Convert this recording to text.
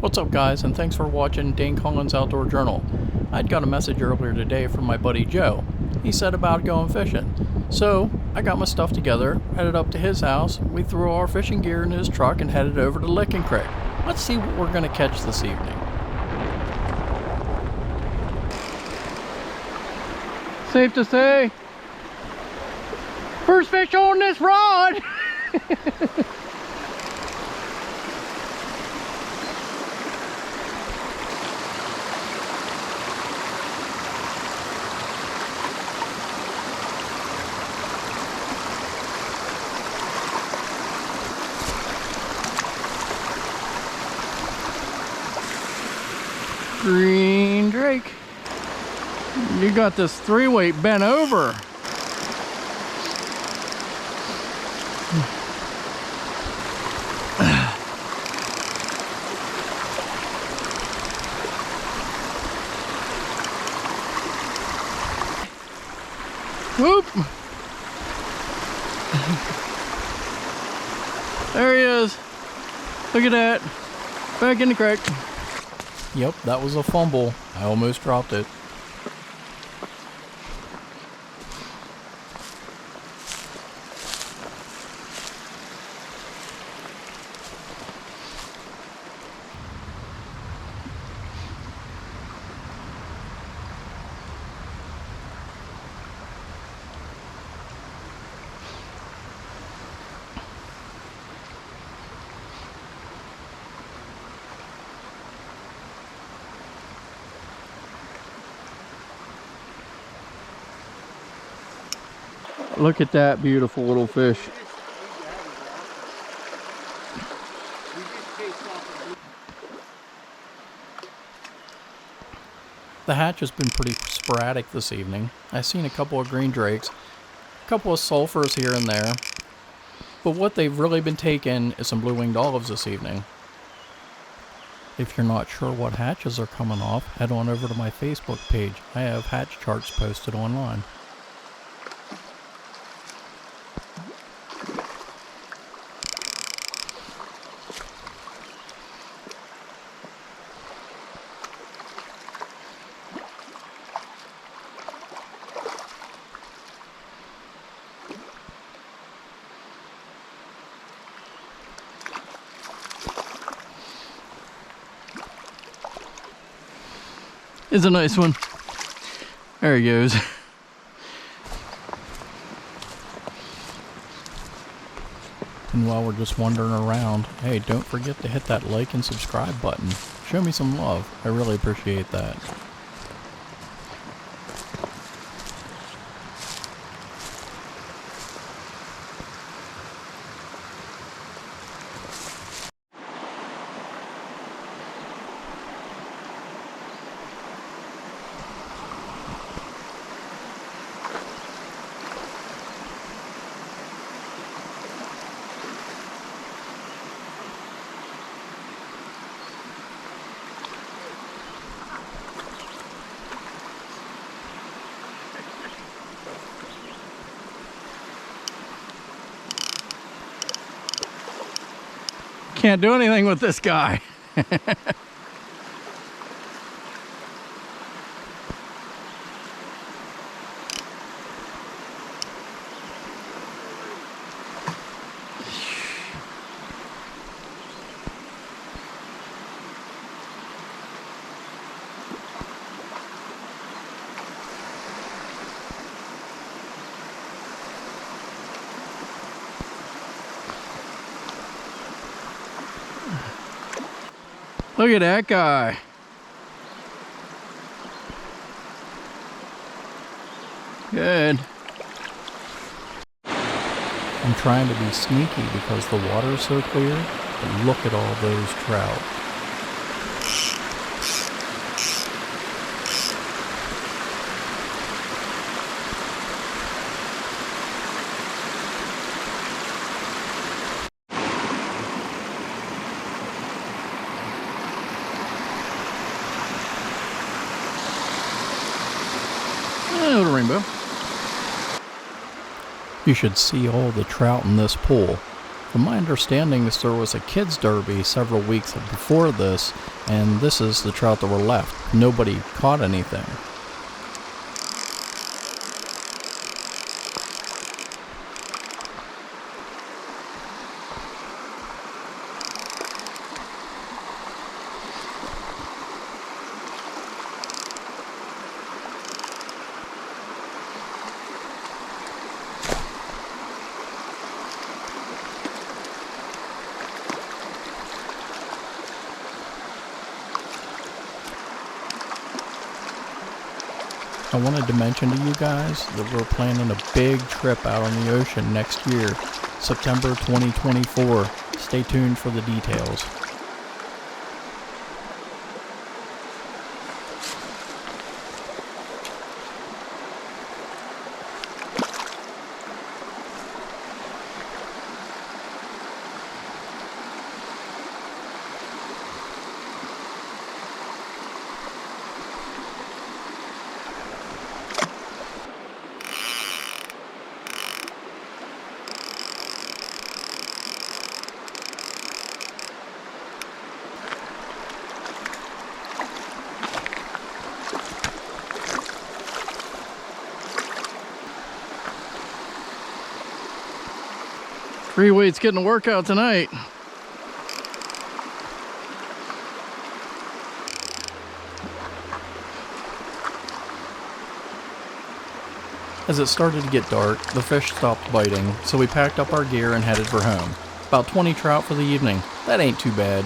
What's up guys, and thanks for watching Dane Collins Outdoor Journal. I'd got a message earlier today from my buddy Joe. He said about going fishing. So I got my stuff together, headed up to his house, we threw our fishing gear in his truck and headed over to Licking Creek. Let's see what we're going to catch this evening. Safe to say, first fish on this rod! Green Drake. You got this 3-weight bent over. Whoop. There he is. Look at that. Back in the creek. Yep, that was a fumble. I almost dropped it. Look at that beautiful little fish. The hatch has been pretty sporadic this evening. I've seen a couple of green drakes, a couple of sulfurs here and there, but what they've really been taking is some blue-winged olives this evening. If you're not sure what hatches are coming off, head on over to my Facebook page. I have hatch charts posted online. It's a nice one. There he goes. And while we're just wandering around, hey, don't forget to hit that like and subscribe button. Show me some love. I really appreciate that. Can't do anything with this guy. Look at that guy. Good. I'm trying to be sneaky because the water is so clear, but look at all those trout. Little rainbow. You should see all the trout in this pool. From my understanding, there was a kids derby several weeks before this, and this is the trout that were left. Nobody caught anything. I wanted to mention to you guys that we're planning a big trip out on the ocean next year, September 2024. Stay tuned for the details. Free weight's getting a workout tonight. As it started to get dark, the fish stopped biting, so we packed up our gear and headed for home. About 20 trout for the evening. That ain't too bad.